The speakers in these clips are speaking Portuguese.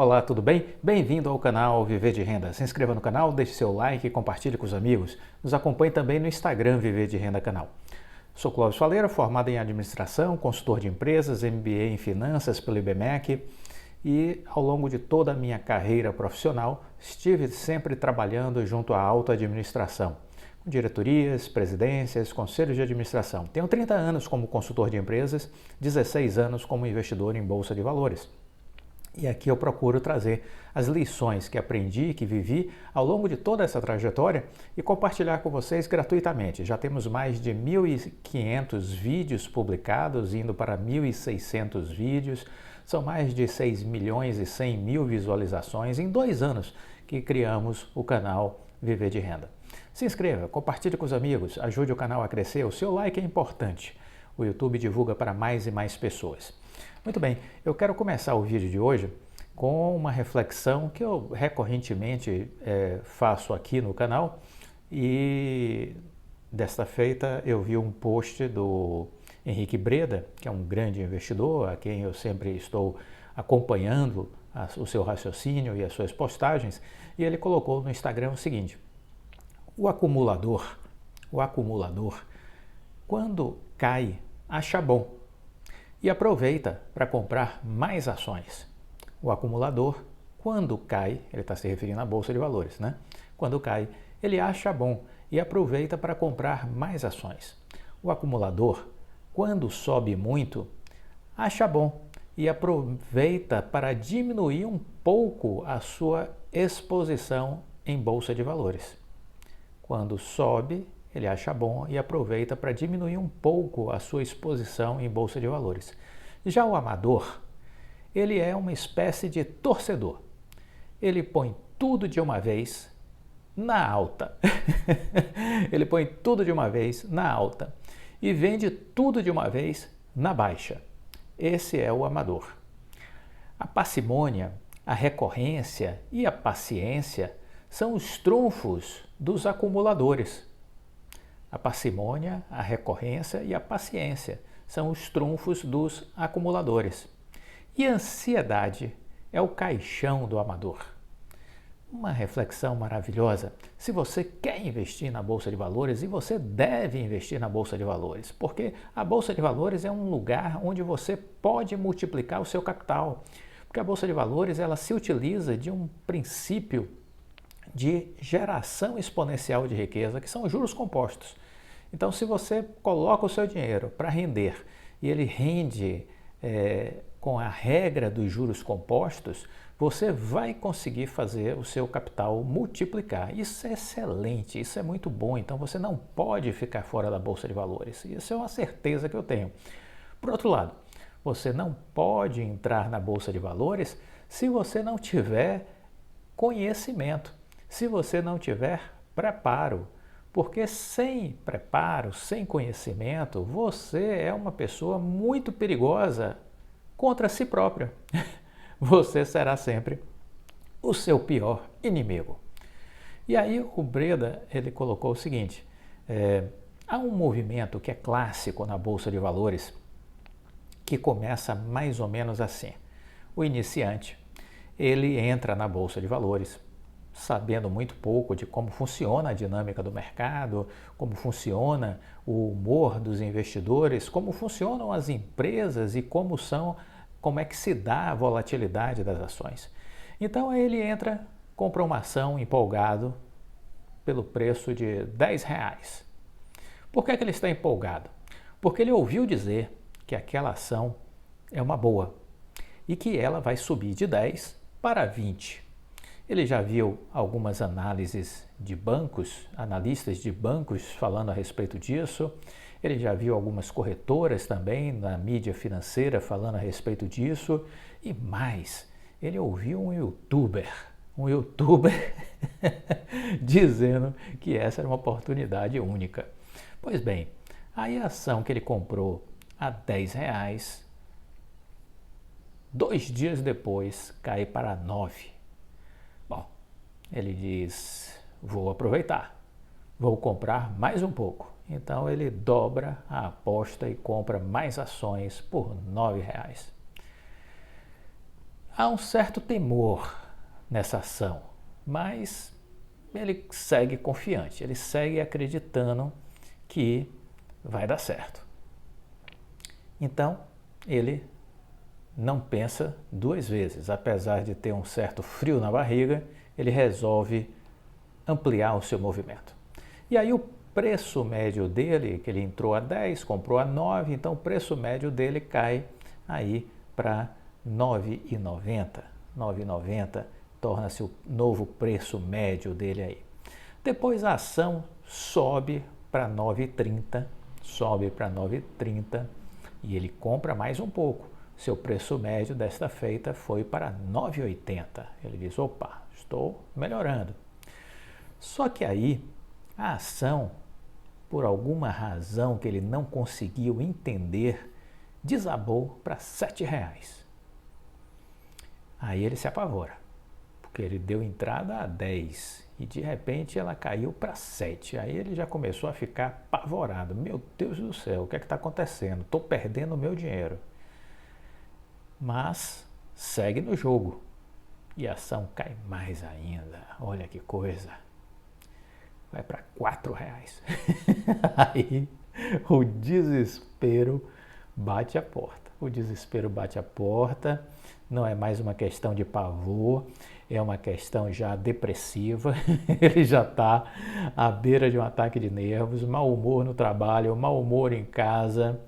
Olá, tudo bem? Bem-vindo ao canal Viver de Renda. Se inscreva no canal, deixe seu like e compartilhe com os amigos. Nos acompanhe também no Instagram Viver de Renda Canal. Sou Clóvis Faleira, formado em administração, consultor de empresas, MBA em finanças pelo IBMEC e ao longo de toda a minha carreira profissional estive sempre trabalhando junto à alta administração, com diretorias, presidências, conselhos de administração. Tenho 30 anos como consultor de empresas, 16 anos como investidor em bolsa de valores. E aqui eu procuro trazer as lições que aprendi, que vivi ao longo de toda essa trajetória e compartilhar com vocês gratuitamente. Já temos mais de 1.500 vídeos publicados, indo para 1.600 vídeos. São mais de 6 milhões e 100 mil visualizações em 2 anos que criamos o canal Viver de Renda. Se inscreva, compartilhe com os amigos, ajude o canal a crescer. O seu like é importante. O YouTube divulga para mais e mais pessoas. Muito bem, eu quero começar o vídeo de hoje com uma reflexão que eu recorrentemente faço aqui no canal e desta feita eu vi um post do Henrique Breda, que é um grande investidor, a quem eu sempre estou acompanhando o seu raciocínio e as suas postagens, e ele colocou no Instagram o seguinte: o acumulador, quando cai, acha bom e aproveita para comprar mais ações. O acumulador, quando cai, ele está se referindo à Bolsa de Valores, né? Quando cai, ele acha bom e aproveita para comprar mais ações. O acumulador, quando sobe muito, acha bom e aproveita para diminuir um pouco a sua exposição em Bolsa de Valores. Quando sobe, ele acha bom e aproveita para diminuir um pouco a sua exposição em Bolsa de Valores. Já o amador, ele é uma espécie de torcedor. Ele põe tudo de uma vez na alta. Ele põe tudo de uma vez na alta e vende tudo de uma vez na baixa. Esse é o amador. A parcimônia, a recorrência e a paciência são os trunfos dos acumuladores. A parcimônia, a recorrência e a paciência são os trunfos dos acumuladores. E a ansiedade é o caixão do amador. Uma reflexão maravilhosa. Se você quer investir na Bolsa de Valores, e você deve investir na Bolsa de Valores, porque a Bolsa de Valores é um lugar onde você pode multiplicar o seu capital. Porque a Bolsa de Valores ela se utiliza de um princípio de geração exponencial de riqueza, que são os juros compostos. Então, se você coloca o seu dinheiro para render e ele rende com a regra dos juros compostos, você vai conseguir fazer o seu capital multiplicar. Isso é excelente, isso é muito bom, então você não pode ficar fora da Bolsa de Valores. Isso é uma certeza que eu tenho. Por outro lado, você não pode entrar na Bolsa de Valores se você não tiver conhecimento, se você não tiver preparo, porque sem preparo, sem conhecimento, você é uma pessoa muito perigosa contra si própria. Você será sempre o seu pior inimigo. E aí o Breda ele colocou o seguinte: há um movimento que é clássico na Bolsa de Valores que começa mais ou menos assim. O iniciante, ele entra na Bolsa de Valores sabendo muito pouco de como funciona a dinâmica do mercado, como funciona o humor dos investidores, como funcionam as empresas e como é que se dá a volatilidade das ações. Então ele entra, compra uma ação empolgado pelo preço de R$10. Por que ele está empolgado? Porque ele ouviu dizer que aquela ação é uma boa e que ela vai subir de 10 para 20. Ele já viu algumas análises de bancos, analistas de bancos falando a respeito disso. Ele já viu algumas corretoras também na mídia financeira falando a respeito disso. E mais, ele ouviu um youtuber dizendo que essa era uma oportunidade única. Pois bem, aí a ação que ele comprou a R$10, 2 dias depois cai para 9. Bom, ele diz, vou aproveitar, vou comprar mais um pouco. Então ele dobra a aposta e compra mais ações por R$9. Há um certo temor nessa ação, mas ele segue confiante, ele segue acreditando que vai dar certo. Então, ele não pensa duas vezes, apesar de ter um certo frio na barriga, ele resolve ampliar o seu movimento. E aí o preço médio dele, que ele entrou a 10, comprou a 9, então o preço médio dele cai aí para R$ 9,90. R$ 9,90 torna-se o novo preço médio dele aí. Depois a ação sobe para 9,30, e ele compra mais um pouco. Seu preço médio desta feita foi para R$ 9,80. Ele diz, opa, estou melhorando. Só que aí a ação, por alguma razão que ele não conseguiu entender, desabou para R$ 7,00. Aí ele se apavora, porque ele deu entrada a 10 e de repente ela caiu para 7. Aí ele já começou a ficar apavorado. Meu Deus do céu, o que é que está acontecendo? Estou perdendo o meu dinheiro. Mas segue no jogo e a ação cai mais ainda. Olha que coisa. Vai para R$ 4,00. Aí o desespero bate a porta. O desespero bate a porta. Não é mais uma questão de pavor, é uma questão já depressiva. Ele já está à beira de um ataque de nervos, mau humor no trabalho, mau humor em casa,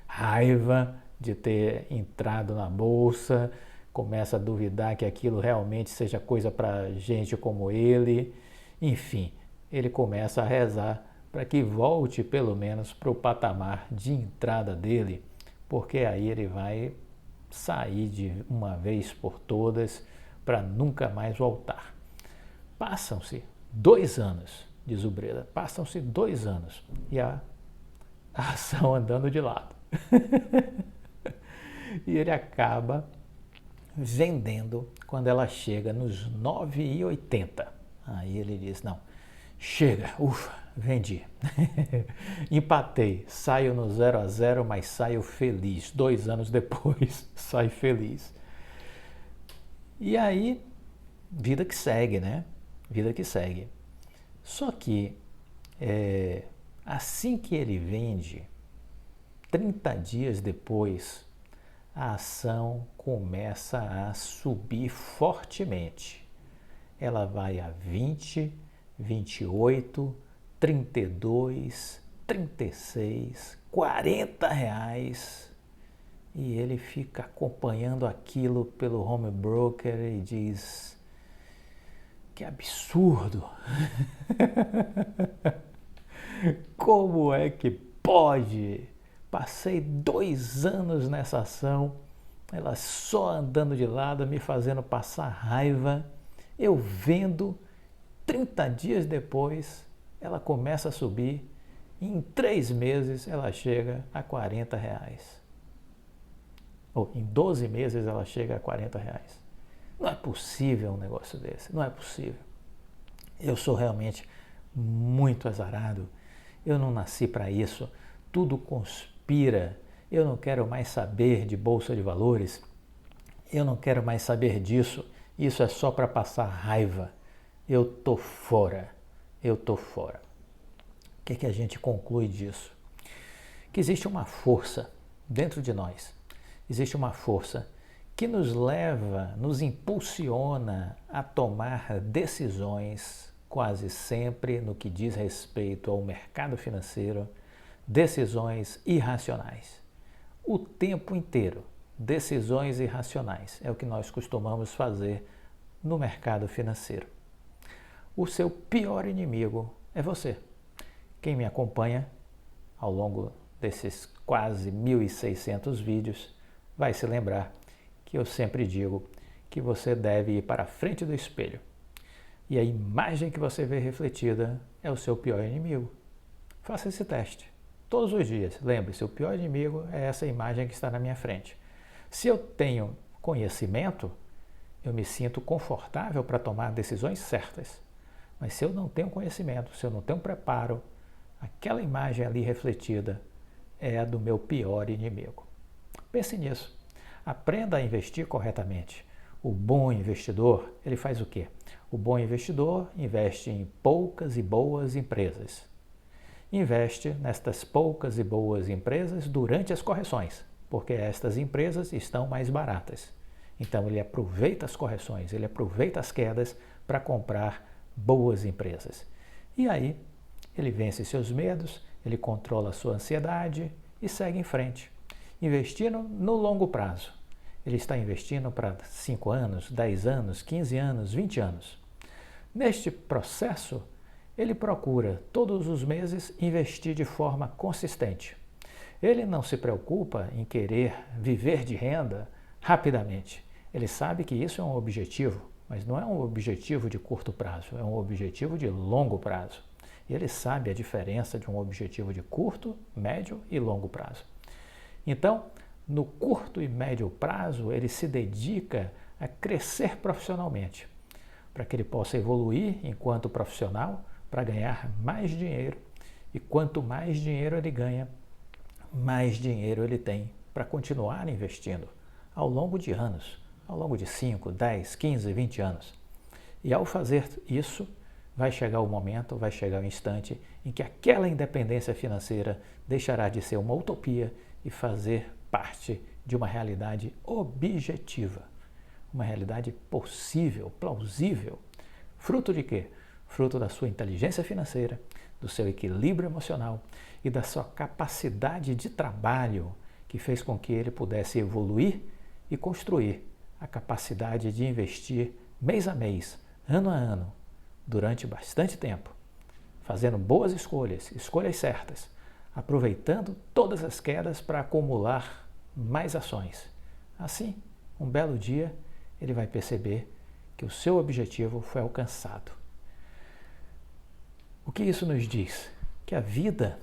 raiva de ter entrado na bolsa, começa a duvidar que aquilo realmente seja coisa para gente como ele. Enfim, ele começa a rezar para que volte pelo menos para o patamar de entrada dele, porque aí ele vai sair de uma vez por todas para nunca mais voltar. Passam-se 2 anos, diz o Breda, passam-se 2 anos e a ação andando de lado. E ele acaba vendendo quando ela chega nos R$ 9,80. Aí ele diz, não, chega, ufa, vendi. Empatei, saio no 0-0, mas saio feliz. 2 anos depois, saio feliz. E aí, vida que segue, né? Vida que segue. Só que, assim que ele vende, 30 dias depois, a ação começa a subir fortemente. Ela vai a 20, 28, 32, 36, R$ 40, e ele fica acompanhando aquilo pelo home broker e diz, que absurdo, como é que pode? Passei 2 anos nessa ação, ela só andando de lado, me fazendo passar raiva, eu vendo, 30 dias depois, ela começa a subir e em 3 meses ela chega a R$ 40. Ou em 12 meses ela chega a R$ 40. Não é possível um negócio desse, não é possível. Eu sou realmente muito azarado, eu não nasci para isso, tudo conspira, eu não quero mais saber de bolsa de valores, eu não quero mais saber disso, isso é só para passar raiva. Eu tô fora, eu tô fora. O que a gente conclui disso? Que existe uma força dentro de nós, existe uma força que nos leva, nos impulsiona a tomar decisões quase sempre no que diz respeito ao mercado financeiro, decisões irracionais. O tempo inteiro, decisões irracionais é o que nós costumamos fazer no mercado financeiro. O seu pior inimigo é você. Quem me acompanha ao longo desses quase 1.600 vídeos vai se lembrar que eu sempre digo que você deve ir para a frente do espelho. E a imagem que você vê refletida é o seu pior inimigo. Faça esse teste. Todos os dias, lembre-se, o pior inimigo é essa imagem que está na minha frente. Se eu tenho conhecimento, eu me sinto confortável para tomar decisões certas. Mas se eu não tenho conhecimento, se eu não tenho preparo, aquela imagem ali refletida é a do meu pior inimigo. Pense nisso. Aprenda a investir corretamente. O bom investidor, ele faz o quê? O bom investidor investe em poucas e boas empresas. Investe nestas poucas e boas empresas durante as correções, porque estas empresas estão mais baratas. Então ele aproveita as correções, ele aproveita as quedas para comprar boas empresas. E aí ele vence seus medos, ele controla a sua ansiedade e segue em frente, investindo no longo prazo. Ele está investindo para 5 anos, 10 anos, 15 anos, 20 anos. Neste processo, ele procura todos os meses investir de forma consistente. Ele não se preocupa em querer viver de renda rapidamente. Ele sabe que isso é um objetivo, mas não é um objetivo de curto prazo, é um objetivo de longo prazo. E ele sabe a diferença de um objetivo de curto, médio e longo prazo. Então, no curto e médio prazo, ele se dedica a crescer profissionalmente, para que ele possa evoluir enquanto profissional, para ganhar mais dinheiro. E quanto mais dinheiro ele ganha, mais dinheiro ele tem para continuar investindo ao longo de anos, ao longo de 5, 10, 15, 20 anos. E ao fazer isso, vai chegar o momento, vai chegar o instante em que aquela independência financeira deixará de ser uma utopia e fazer parte de uma realidade objetiva, uma realidade possível, plausível. Fruto de quê? Fruto da sua inteligência financeira, do seu equilíbrio emocional e da sua capacidade de trabalho, que fez com que ele pudesse evoluir e construir a capacidade de investir mês a mês, ano a ano, durante bastante tempo, fazendo boas escolhas, escolhas certas, aproveitando todas as quedas para acumular mais ações. Assim, um belo dia, ele vai perceber que o seu objetivo foi alcançado. O que isso nos diz? Que a vida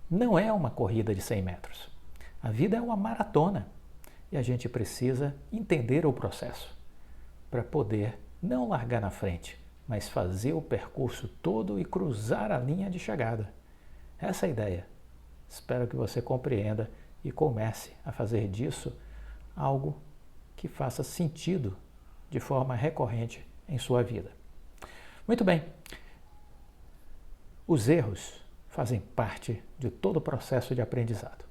não é uma corrida de 100 metros. A vida é uma maratona e a gente precisa entender o processo para poder não largar na frente, mas fazer o percurso todo e cruzar a linha de chegada. Essa é a ideia. Espero que você compreenda e comece a fazer disso algo que faça sentido de forma recorrente em sua vida. Muito bem. Os erros fazem parte de todo o processo de aprendizado.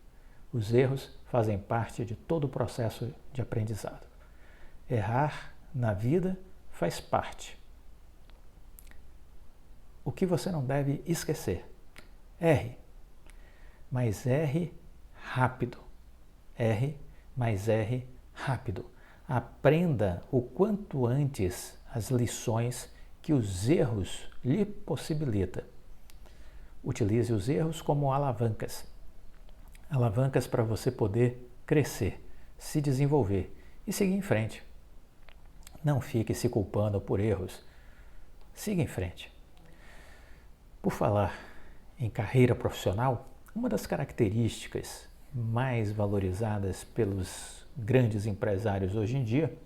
Os erros fazem parte de todo o processo de aprendizado. Errar na vida faz parte. O que você não deve esquecer? Erre, mas erre rápido. Erre, mas erre rápido. Aprenda o quanto antes as lições que os erros lhe possibilitam. Utilize os erros como alavancas. Alavancas para você poder crescer, se desenvolver e seguir em frente. Não fique se culpando por erros. Siga em frente. Por falar em carreira profissional, uma das características mais valorizadas pelos grandes empresários hoje em dia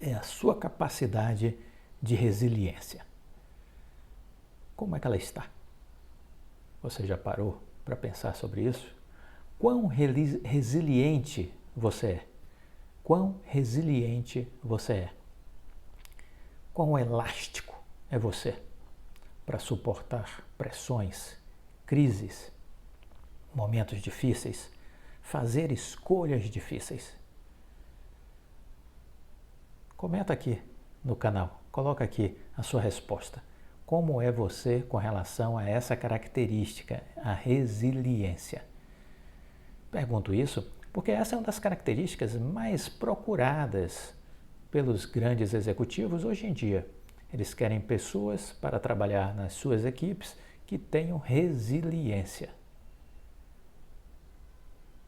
é a sua capacidade de resiliência. Como é que ela está? Você já parou para pensar sobre isso? Quão resiliente você é? Quão resiliente você é? Quão elástico é você para suportar pressões, crises, momentos difíceis, fazer escolhas difíceis? Comenta aqui no canal, coloca aqui a sua resposta. Como é você com relação a essa característica, a resiliência? Pergunto isso porque essa é uma das características mais procuradas pelos grandes executivos hoje em dia. Eles querem pessoas para trabalhar nas suas equipes que tenham resiliência.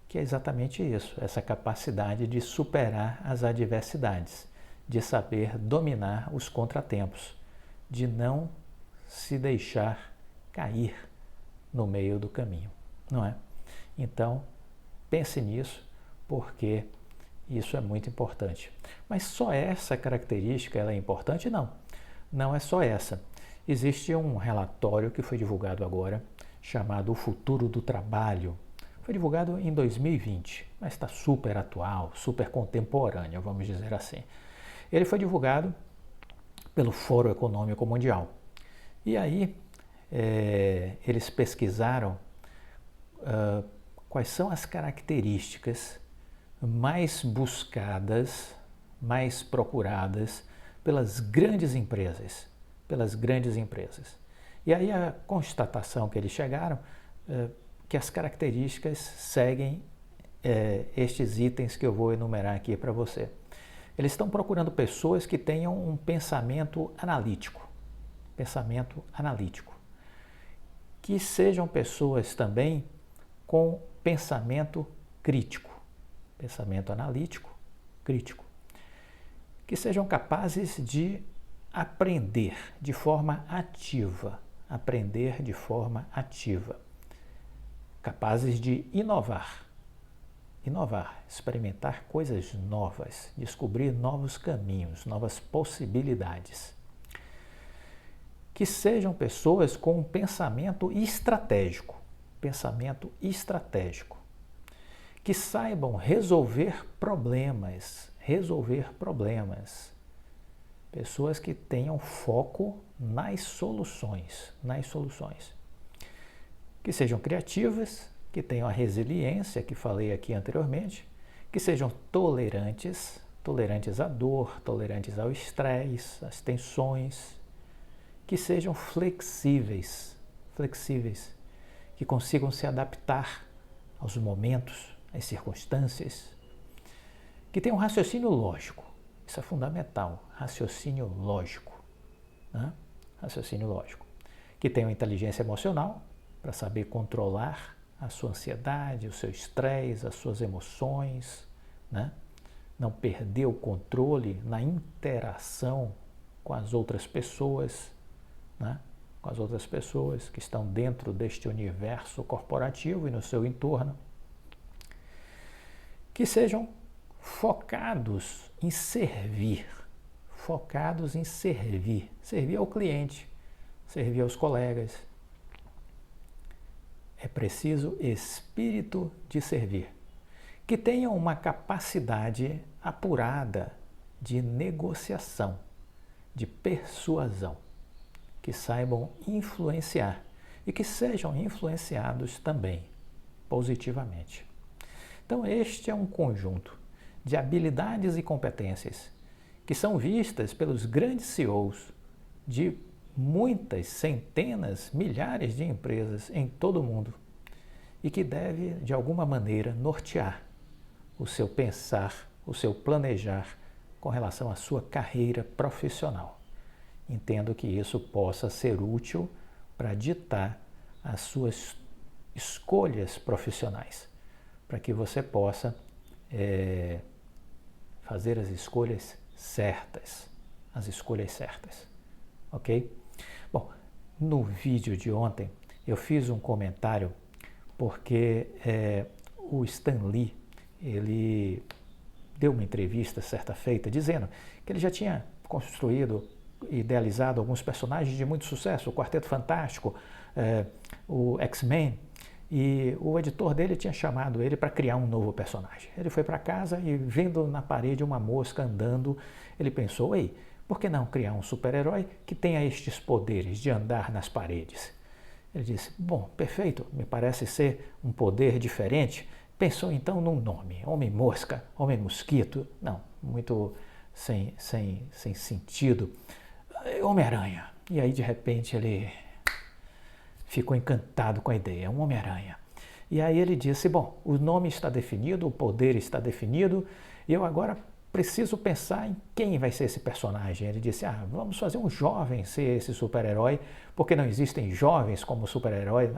Que é exatamente isso, essa capacidade de superar as adversidades, de saber dominar os contratempos, de não se deixar cair no meio do caminho, não é? Então, pense nisso, porque isso é muito importante. Mas só essa característica ela é importante? Não, não é só essa. Existe um relatório que foi divulgado agora, chamado O Futuro do Trabalho. Foi divulgado em 2020, mas está super atual, super contemporâneo, vamos dizer assim. Ele foi divulgado pelo Fórum Econômico Mundial. E aí eles pesquisaram quais são as características mais buscadas, mais procuradas pelas grandes empresas, E aí a constatação que eles chegaram que as características seguem estes itens que eu vou enumerar aqui para você. Eles estão procurando pessoas que tenham um pensamento analítico, que sejam pessoas também com pensamento crítico, pensamento analítico, crítico, que sejam capazes de aprender de forma ativa, capazes de inovar, experimentar coisas novas, descobrir novos caminhos, novas possibilidades. Que sejam pessoas com um pensamento estratégico, que saibam resolver problemas, pessoas que tenham foco nas soluções, que sejam criativas, que tenham a resiliência que falei aqui anteriormente, que sejam tolerantes à dor, tolerantes ao estresse, às tensões, que sejam flexíveis, que consigam se adaptar aos momentos, às circunstâncias, que tenham raciocínio lógico, isso é fundamental, raciocínio lógico, que tenham inteligência emocional para saber controlar a sua ansiedade, o seu estresse, as suas emoções, não perder o controle na interação com as outras pessoas, que estão dentro deste universo corporativo e no seu entorno, que sejam focados em servir, servir ao cliente, servir aos colegas. É preciso espírito de servir, que tenham uma capacidade apurada de negociação, de persuasão, que saibam influenciar e que sejam influenciados também positivamente. Então, este é um conjunto de habilidades e competências que são vistas pelos grandes CEOs de muitas centenas, milhares de empresas em todo o mundo e que deve, de alguma maneira, nortear o seu pensar, o seu planejar com relação à sua carreira profissional. Entendo que isso possa ser útil para ditar as suas escolhas profissionais, para que você possa fazer as escolhas certas, ok? Bom, no vídeo de ontem eu fiz um comentário porque o Stan Lee, ele deu uma entrevista certa feita dizendo que ele já tinha construído, idealizado alguns personagens de muito sucesso, o Quarteto Fantástico, o X-Men, e o editor dele tinha chamado ele para criar um novo personagem. Ele foi para casa e, vendo na parede uma mosca andando, ele pensou, ei, por que não criar um super-herói que tenha estes poderes de andar nas paredes? Ele disse, bom, perfeito, me parece ser um poder diferente. Pensou então num nome, Homem-Mosca, Homem-Mosquito, não, muito sem sentido, Homem-Aranha. E aí, de repente, ele ficou encantado com a ideia, um Homem-Aranha. E aí ele disse, bom, o nome está definido, o poder está definido, e eu agora preciso pensar em quem vai ser esse personagem. Ele disse, vamos fazer um jovem ser esse super-herói, porque não existem jovens como super-herói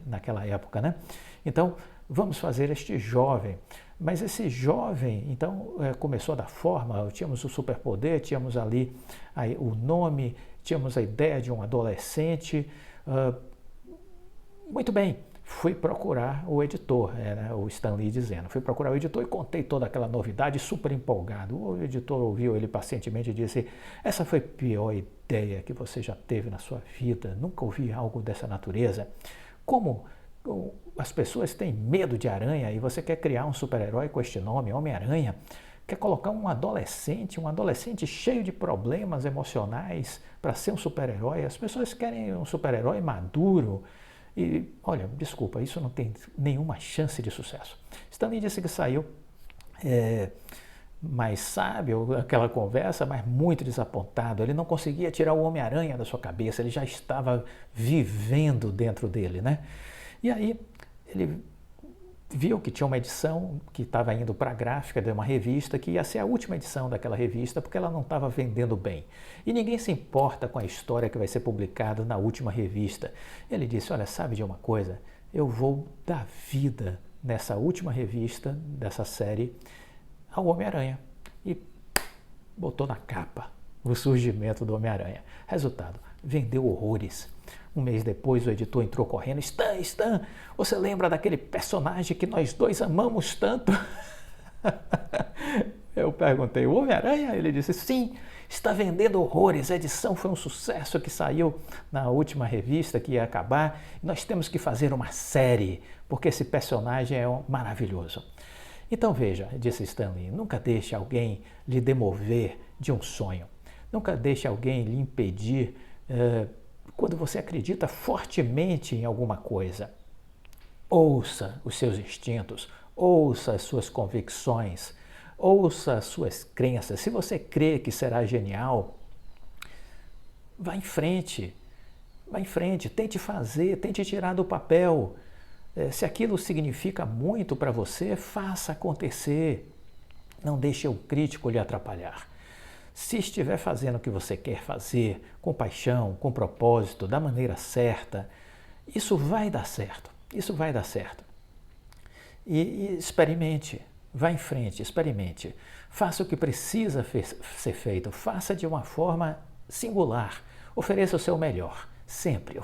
naquela época, né? Então, vamos fazer este jovem. Mas esse jovem, então, começou da forma, tínhamos o superpoder, tínhamos ali o nome, tínhamos a ideia de um adolescente. Muito bem, fui procurar o editor, o Stan Lee dizendo, fui procurar o editor e contei toda aquela novidade, super empolgado. O editor ouviu ele pacientemente e disse, essa foi a pior ideia que você já teve na sua vida, nunca ouvi algo dessa natureza. Como as pessoas têm medo de aranha e você quer criar um super-herói com este nome, Homem-Aranha? quer colocar um adolescente cheio de problemas emocionais para ser um super-herói. As pessoas querem um super-herói maduro. E, olha, desculpa, isso não tem nenhuma chance de sucesso. Stan Lee disse que saiu mais sábio, aquela conversa, mas muito desapontado. Ele não conseguia tirar o Homem-Aranha da sua cabeça, ele já estava vivendo dentro dele, né? E aí ele viu que tinha uma edição que estava indo para a gráfica de uma revista, que ia ser a última edição daquela revista, porque ela não estava vendendo bem. E ninguém se importa com a história que vai ser publicada na última revista. Ele disse, olha, sabe de uma coisa? Eu vou dar vida nessa última revista dessa série ao Homem-Aranha. E botou na capa o surgimento do Homem-Aranha. Resultado, vendeu horrores. Um mês depois, o editor entrou correndo. Stan, você lembra daquele personagem que nós dois amamos tanto? Eu perguntei, o Homem-Aranha? Ele disse, sim, está vendendo horrores. A edição foi um sucesso que saiu na última revista que ia acabar. Nós temos que fazer uma série, porque esse personagem é maravilhoso. Então veja, disse Stan Lee, nunca deixe alguém lhe demover de um sonho. Nunca deixe alguém lhe impedir quando você acredita fortemente em alguma coisa. Ouça os seus instintos, ouça as suas convicções, ouça as suas crenças. Se você crê que será genial, vá em frente, tente fazer, tente tirar do papel. Se aquilo significa muito para você, faça acontecer. Não deixe o crítico lhe atrapalhar. Se estiver fazendo o que você quer fazer, com paixão, com propósito, da maneira certa, isso vai dar certo. Isso vai dar certo. E experimente, vá em frente, experimente. Faça o que precisa ser feito, faça de uma forma singular. Ofereça o seu melhor, sempre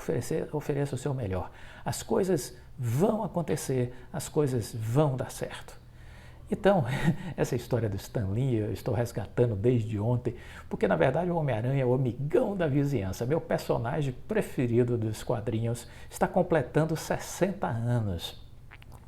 ofereça o seu melhor. As coisas vão acontecer, as coisas vão dar certo. Então, essa história do Stan Lee eu estou resgatando desde ontem, porque na verdade o Homem-Aranha é o amigão da vizinhança. Meu personagem preferido dos quadrinhos está completando 60 anos.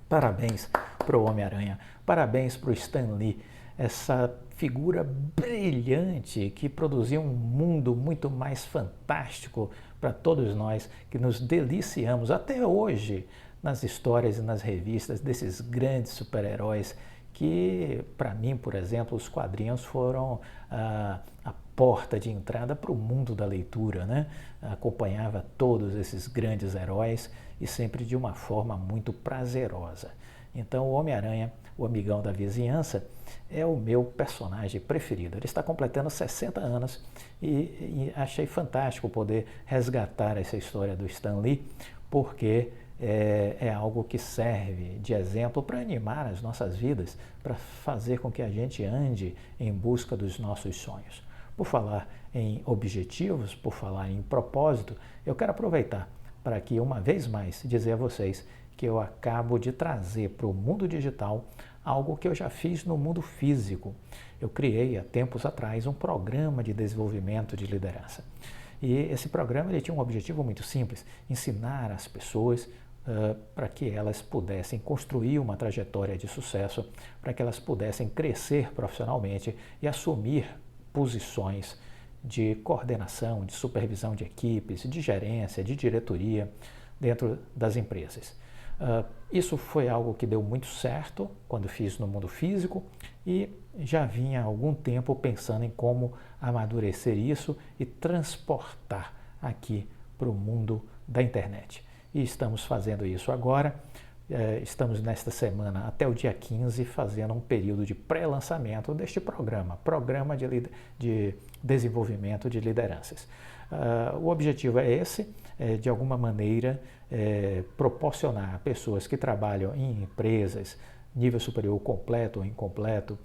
Parabéns para o Homem-Aranha, parabéns para o Stan Lee, essa figura brilhante que produziu um mundo muito mais fantástico para todos nós, que nos deliciamos até hoje nas histórias e nas revistas desses grandes super-heróis que, para mim, por exemplo, os quadrinhos foram a porta de entrada para o mundo da leitura, né? Acompanhava todos esses grandes heróis e sempre de uma forma muito prazerosa. Então, o Homem-Aranha, o amigão da vizinhança, é o meu personagem preferido. Ele está completando 60 anos e achei fantástico poder resgatar essa história do Stan Lee, porque é algo que serve de exemplo para animar as nossas vidas, para fazer com que a gente ande em busca dos nossos sonhos. Por falar em objetivos, por falar em propósito, eu quero aproveitar para aqui uma vez mais dizer a vocês que eu acabo de trazer para o mundo digital algo que eu já fiz no mundo físico. Eu criei há tempos atrás um programa de desenvolvimento de liderança. E esse programa ele tinha um objetivo muito simples, ensinar as pessoas para que elas pudessem construir uma trajetória de sucesso, para que elas pudessem crescer profissionalmente e assumir posições de coordenação, de supervisão de equipes, de gerência, de diretoria dentro das empresas. Isso foi algo que deu muito certo quando fiz no mundo físico e já vinha há algum tempo pensando em como amadurecer isso e transportar aqui para o mundo da internet. E estamos fazendo isso agora. Estamos nesta semana até o dia 15 fazendo um período de pré-lançamento deste programa de desenvolvimento de lideranças. O objetivo é esse, de alguma maneira proporcionar a pessoas que trabalham em empresas, nível superior completo ou incompleto,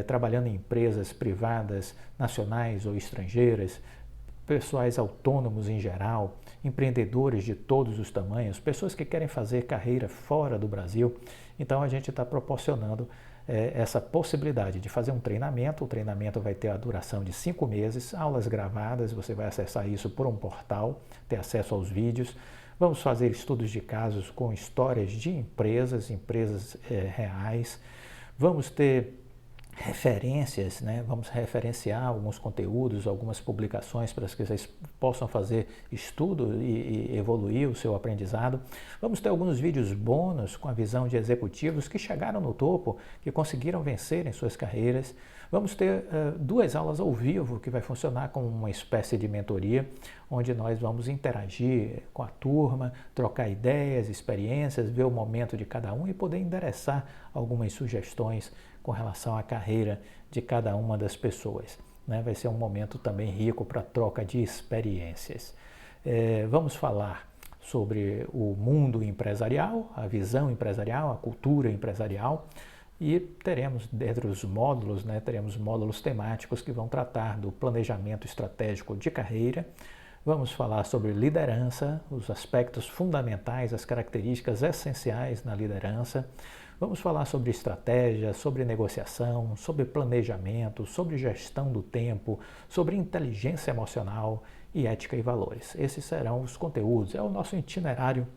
trabalhando em empresas privadas, nacionais ou estrangeiras, pessoais autônomos em geral, empreendedores de todos os tamanhos, pessoas que querem fazer carreira fora do Brasil. Então a gente está proporcionando essa possibilidade de fazer um treinamento. O treinamento vai ter a duração de 5 meses, aulas gravadas, você vai acessar isso por um portal, ter acesso aos vídeos. Vamos fazer estudos de casos com histórias de empresas reais. Vamos ter referências, né? Vamos referenciar alguns conteúdos, algumas publicações para que vocês possam fazer estudo e evoluir o seu aprendizado. Vamos ter alguns vídeos bônus com a visão de executivos que chegaram no topo, que conseguiram vencer em suas carreiras. Vamos ter 2 aulas ao vivo que vai funcionar como uma espécie de mentoria, onde nós vamos interagir com a turma, trocar ideias, experiências, ver o momento de cada um e poder endereçar algumas sugestões com relação à carreira de cada uma das pessoas, né? Vai ser um momento também rico para troca de experiências. Vamos falar sobre o mundo empresarial, a visão empresarial, a cultura empresarial, e teremos dentro dos módulos, né, teremos módulos temáticos que vão tratar do planejamento estratégico de carreira. Vamos falar sobre liderança, os aspectos fundamentais, as características essenciais na liderança. Vamos falar sobre estratégia, sobre negociação, sobre planejamento, sobre gestão do tempo, sobre inteligência emocional e ética e valores. Esses serão os conteúdos, é o nosso itinerário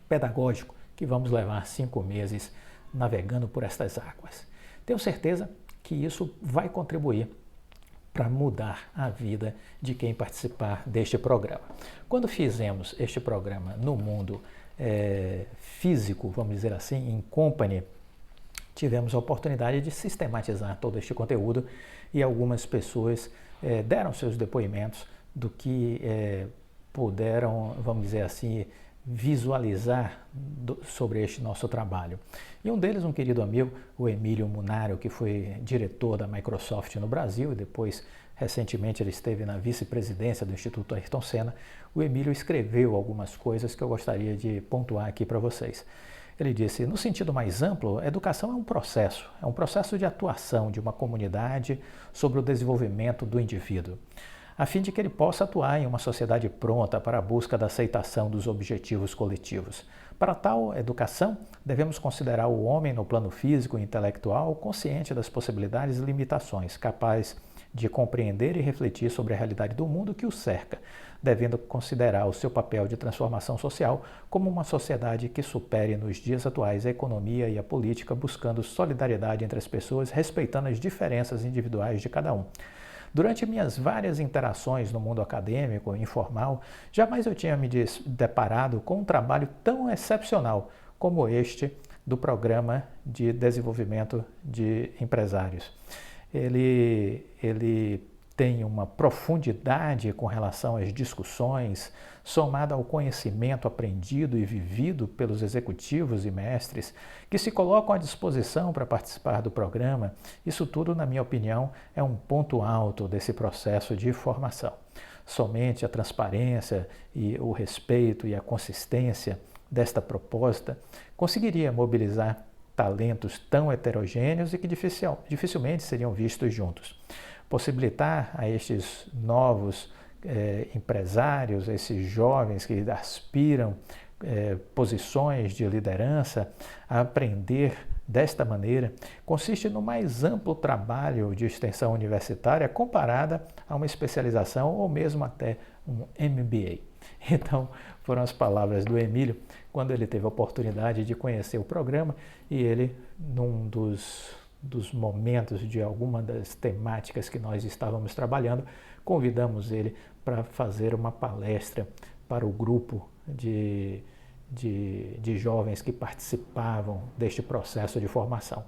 pedagógico que vamos levar 5 meses navegando por estas águas. Tenho certeza que isso vai contribuir para mudar a vida de quem participar deste programa. Quando fizemos este programa no mundo físico, vamos dizer assim, em company, tivemos a oportunidade de sistematizar todo este conteúdo e algumas pessoas deram seus depoimentos do que puderam, vamos dizer assim, visualizar sobre este nosso trabalho. E um deles, um querido amigo, o Emílio Munaro, que foi diretor da Microsoft no Brasil e depois, recentemente, ele esteve na vice-presidência do Instituto Ayrton Senna. O Emílio escreveu algumas coisas que eu gostaria de pontuar aqui para vocês. Ele disse, no sentido mais amplo, a educação é um processo de atuação de uma comunidade sobre o desenvolvimento do indivíduo, a fim de que ele possa atuar em uma sociedade pronta para a busca da aceitação dos objetivos coletivos. Para tal educação, devemos considerar o homem no plano físico e intelectual consciente das possibilidades e limitações, capaz de compreender e refletir sobre a realidade do mundo que o cerca, devendo considerar o seu papel de transformação social como uma sociedade que supere nos dias atuais a economia e a política, buscando solidariedade entre as pessoas, respeitando as diferenças individuais de cada um. Durante minhas várias interações no mundo acadêmico e informal, jamais eu tinha me deparado com um trabalho tão excepcional como este do Programa de Desenvolvimento de Empresários. Ele tem uma profundidade com relação às discussões, somada ao conhecimento aprendido e vivido pelos executivos e mestres que se colocam à disposição para participar do programa. Isso tudo, na minha opinião, é um ponto alto desse processo de formação. Somente a transparência e o respeito e a consistência desta proposta conseguiria mobilizar talentos tão heterogêneos e que dificilmente seriam vistos juntos. Possibilitar a estes novos empresários, esses jovens que aspiram posições de liderança, a aprender desta maneira, consiste no mais amplo trabalho de extensão universitária comparada a uma especialização ou mesmo até um MBA. Então, foram as palavras do Emílio quando ele teve a oportunidade de conhecer o programa e ele, num dos momentos de alguma das temáticas que nós estávamos trabalhando, convidamos ele para fazer uma palestra para o grupo de jovens que participavam deste processo de formação.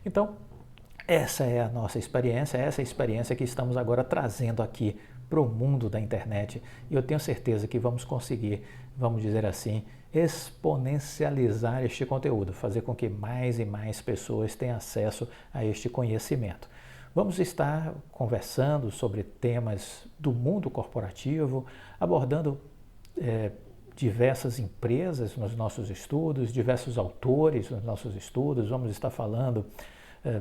Então, essa é a nossa experiência, essa é a experiência que estamos agora trazendo aqui para o mundo da internet e eu tenho certeza que vamos conseguir, vamos dizer assim, exponencializar este conteúdo, fazer com que mais e mais pessoas tenham acesso a este conhecimento. Vamos estar conversando sobre temas do mundo corporativo, abordando diversas empresas nos nossos estudos, diversos autores nos nossos estudos. Vamos estar falando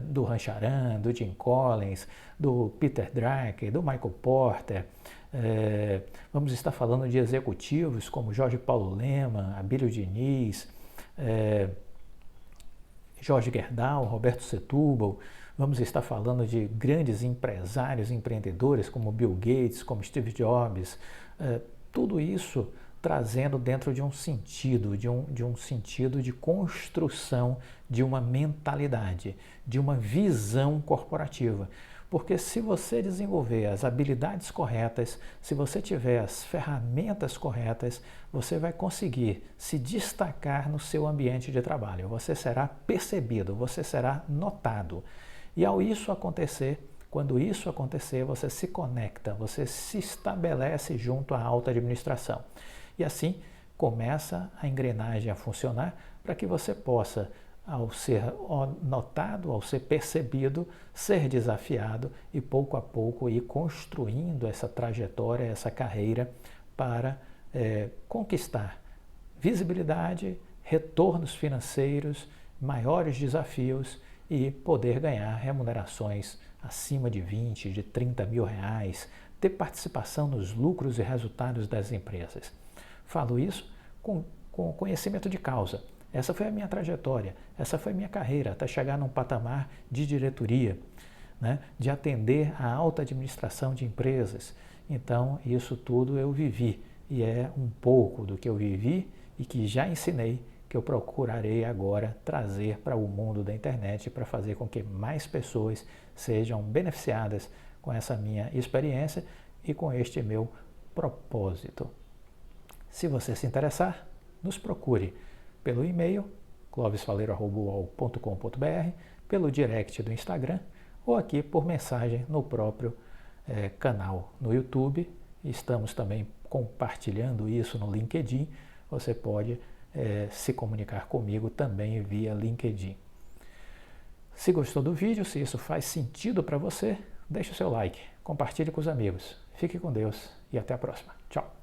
do Rancharan, do Jim Collins, do Peter Drucker, do Michael Porter. Vamos estar falando de executivos como Jorge Paulo Lemann, Abílio Diniz, Jorge Gerdau, Roberto Setúbal. Vamos estar falando de grandes empresários, empreendedores como Bill Gates, como Steve Jobs. Tudo isso trazendo dentro de um sentido, de um sentido de construção de uma mentalidade, de uma visão corporativa. Porque se você desenvolver as habilidades corretas, se você tiver as ferramentas corretas, você vai conseguir se destacar no seu ambiente de trabalho. Você será percebido, você será notado. E ao isso acontecer, quando isso acontecer, você se conecta, você se estabelece junto à alta administração. E assim começa a engrenagem a funcionar para que você possa, ao ser notado, ao ser percebido, ser desafiado e pouco a pouco ir construindo essa trajetória, essa carreira para conquistar visibilidade, retornos financeiros, maiores desafios e poder ganhar remunerações acima de 20, de 30 mil reais, ter participação nos lucros e resultados das empresas. Falo isso com conhecimento de causa. Essa foi a minha trajetória, essa foi a minha carreira, até chegar num patamar de diretoria, né, de atender a alta administração de empresas. Então, isso tudo eu vivi, e é um pouco do que eu vivi e que já ensinei, que eu procurarei agora trazer para o mundo da internet para fazer com que mais pessoas sejam beneficiadas com essa minha experiência e com este meu propósito. Se você se interessar, nos procure pelo e-mail clovisfaleiro@uol.com.br, pelo direct do Instagram ou aqui por mensagem no próprio canal no YouTube. Estamos também compartilhando isso no LinkedIn. Você pode se comunicar comigo também via LinkedIn. Se gostou do vídeo, se isso faz sentido para você, deixe o seu like, compartilhe com os amigos. Fique com Deus e até a próxima. Tchau!